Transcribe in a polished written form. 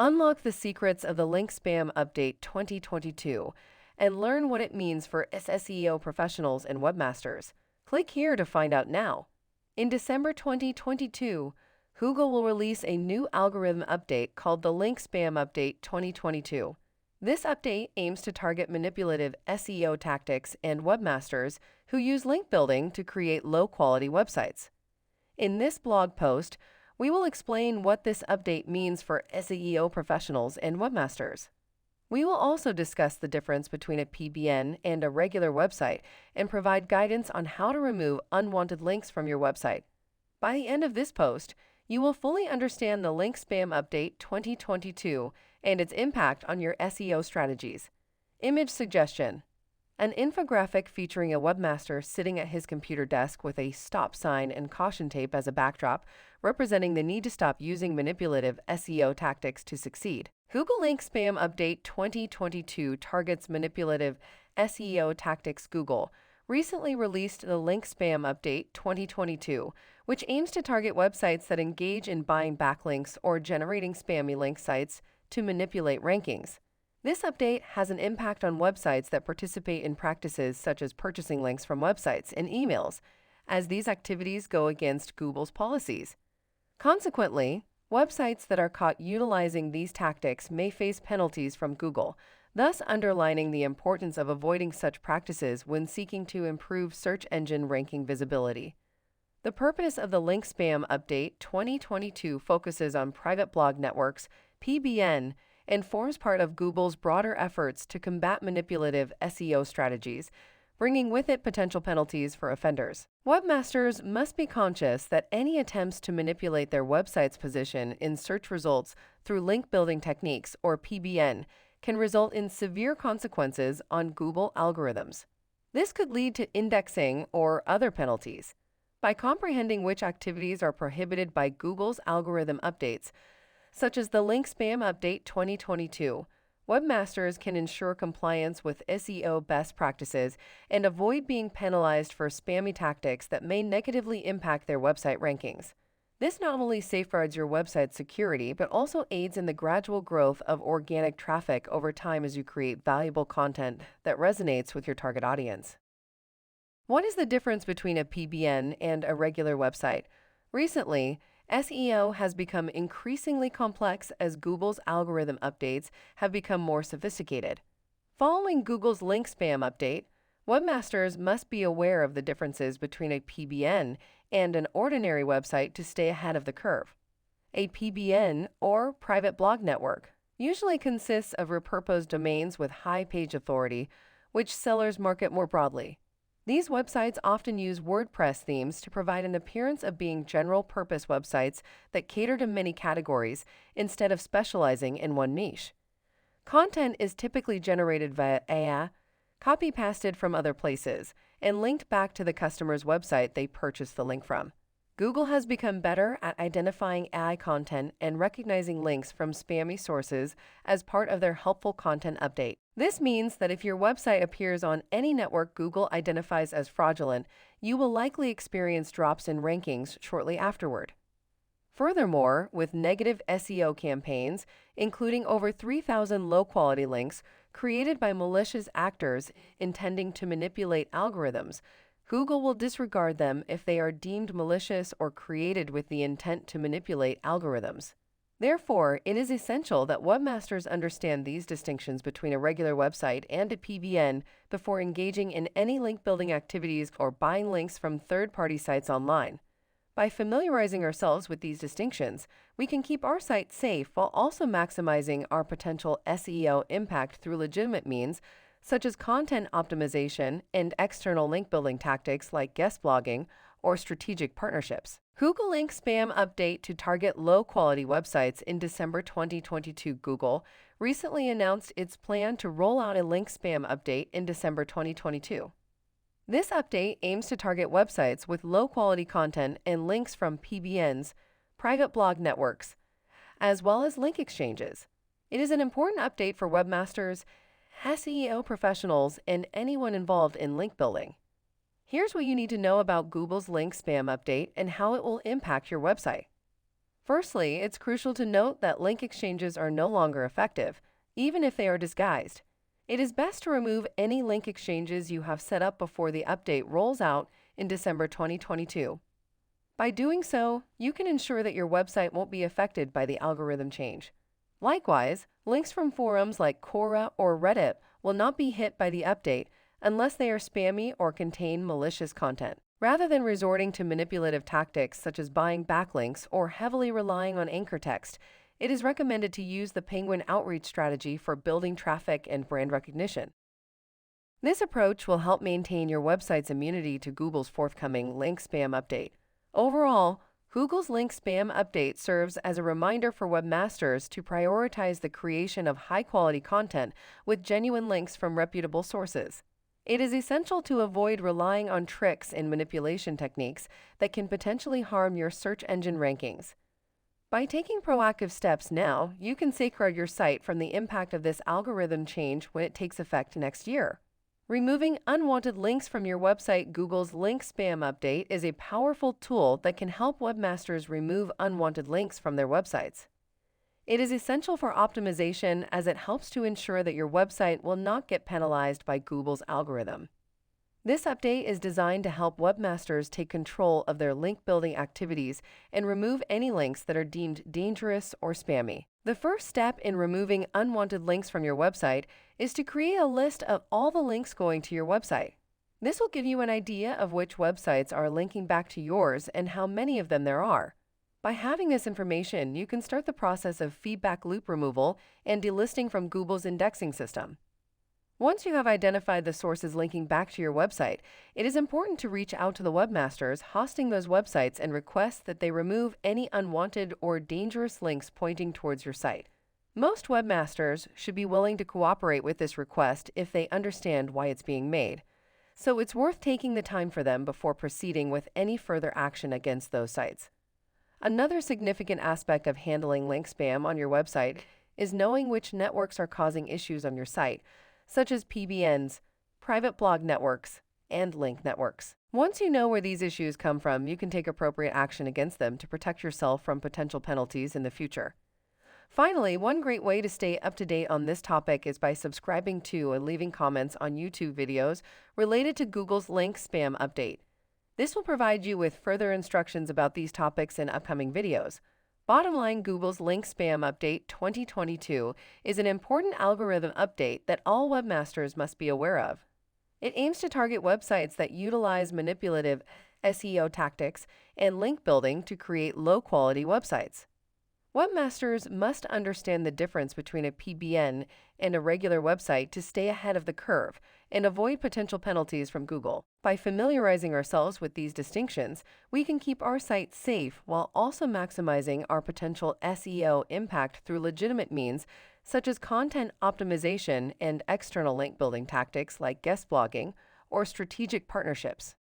Unlock the secrets of the Link Spam Update 2022 and learn what it means for SEO professionals and webmasters. Click here to find out now. In December 2022, Google will release a new algorithm update called the Link Spam Update 2022. This update aims to target manipulative SEO tactics and webmasters who use link building to create low-quality websites. In this blog post, we will explain what this update means for SEO professionals and webmasters. We will also discuss the difference between a PBN and a regular website and provide guidance on how to remove unwanted links from your website. By the end of this post, you will fully understand the Link Spam Update 2022 and its impact on your SEO strategies. Image suggestion: an infographic featuring a webmaster sitting at his computer desk with a stop sign and caution tape as a backdrop, representing the need to stop using manipulative SEO tactics to succeed. Google Link Spam Update 2022 targets manipulative SEO tactics. Google recently released the Link Spam Update 2022, which aims to target websites that engage in buying backlinks or generating spammy link sites to manipulate rankings. This update has an impact on websites that participate in practices such as purchasing links from websites and emails, as these activities go against Google's policies. Consequently, websites that are caught utilizing these tactics may face penalties from Google, thus underlining the importance of avoiding such practices when seeking to improve search engine ranking visibility. The purpose of the Link Spam Update 2022 focuses on private blog networks, PBN, and forms part of Google's broader efforts to combat manipulative SEO strategies, bringing with it potential penalties for offenders. Webmasters must be conscious that any attempts to manipulate their website's position in search results through link building techniques, or PBN, can result in severe consequences on Google algorithms. This could lead to indexing or other penalties. By comprehending which activities are prohibited by Google's algorithm updates, such as the Link Spam Update 2022, webmasters can ensure compliance with SEO best practices and avoid being penalized for spammy tactics that may negatively impact their website rankings. This not only safeguards your website's security, but also aids in the gradual growth of organic traffic over time as you create valuable content that resonates with your target audience. What is the difference between a PBN and a regular website? Recently, SEO has become increasingly complex as Google's algorithm updates have become more sophisticated. Following Google's Link Spam Update, webmasters must be aware of the differences between a PBN and an ordinary website to stay ahead of the curve. A PBN, or private blog network, usually consists of repurposed domains with high page authority, which sellers market more broadly. These websites often use WordPress themes to provide an appearance of being general-purpose websites that cater to many categories instead of specializing in one niche. Content is typically generated via AI, copy-pasted from other places, and linked back to the customer's website they purchased the link from. Google has become better at identifying AI content and recognizing links from spammy sources as part of their helpful content update. This means that if your website appears on any network Google identifies as fraudulent, you will likely experience drops in rankings shortly afterward. Furthermore, with negative SEO campaigns, including over 3,000 low-quality links created by malicious actors intending to manipulate algorithms, Google will disregard them if they are deemed malicious or created with the intent to manipulate algorithms. Therefore, it is essential that webmasters understand these distinctions between a regular website and a PBN before engaging in any link-building activities or buying links from third-party sites online. By familiarizing ourselves with these distinctions, we can keep our site safe while also maximizing our potential SEO impact through legitimate means, such as content optimization and external link-building tactics like guest blogging or strategic partnerships. Google Link Spam Update to target low-quality websites in December 2022. Google recently announced its plan to roll out a Link Spam Update in December 2022. This update aims to target websites with low-quality content and links from PBNs, private blog networks, as well as link exchanges. It is an important update for webmasters, SEO professionals, and anyone involved in link building. Here's what you need to know about Google's Link Spam Update and how it will impact your website. Firstly, it's crucial to note that link exchanges are no longer effective, even if they are disguised. It is best to remove any link exchanges you have set up before the update rolls out in December 2022. By doing so, you can ensure that your website won't be affected by the algorithm change. Likewise, links from forums like Quora or Reddit will not be hit by the update unless they are spammy or contain malicious content. Rather than resorting to manipulative tactics such as buying backlinks or heavily relying on anchor text, it is recommended to use the Penguin outreach strategy for building traffic and brand recognition. This approach will help maintain your website's immunity to Google's forthcoming link spam update. Overall, Google's link spam update serves as a reminder for webmasters to prioritize the creation of high-quality content with genuine links from reputable sources. It is essential to avoid relying on tricks and manipulation techniques that can potentially harm your search engine rankings. By taking proactive steps now, you can safeguard your site from the impact of this algorithm change when it takes effect next year. Removing unwanted links from your website. Google's link spam update is a powerful tool that can help webmasters remove unwanted links from their websites. It is essential for optimization as it helps to ensure that your website will not get penalized by Google's algorithm. This update is designed to help webmasters take control of their link building activities and remove any links that are deemed dangerous or spammy. The first step in removing unwanted links from your website is to create a list of all the links going to your website. This will give you an idea of which websites are linking back to yours and how many of them there are. By having this information, you can start the process of feedback loop removal and delisting from Google's indexing system. Once you have identified the sources linking back to your website, it is important to reach out to the webmasters hosting those websites and request that they remove any unwanted or dangerous links pointing towards your site. Most webmasters should be willing to cooperate with this request if they understand why it's being made, so it's worth taking the time for them before proceeding with any further action against those sites. Another significant aspect of handling link spam on your website is knowing which networks are causing issues on your site, such as PBNs, private blog networks, and link networks. Once you know where these issues come from, you can take appropriate action against them to protect yourself from potential penalties in the future. Finally, one great way to stay up to date on this topic is by subscribing to and leaving comments on YouTube videos related to Google's link spam update. This will provide you with further instructions about these topics in upcoming videos. Bottom line, Google's link spam update 2022 is an important algorithm update that all webmasters must be aware of. It aims to target websites that utilize manipulative SEO tactics and link building to create low-quality websites. Webmasters must understand the difference between a PBN and a regular website to stay ahead of the curve and avoid potential penalties from Google. By familiarizing ourselves with these distinctions, we can keep our site safe while also maximizing our potential SEO impact through legitimate means such as content optimization and external link building tactics like guest blogging or strategic partnerships.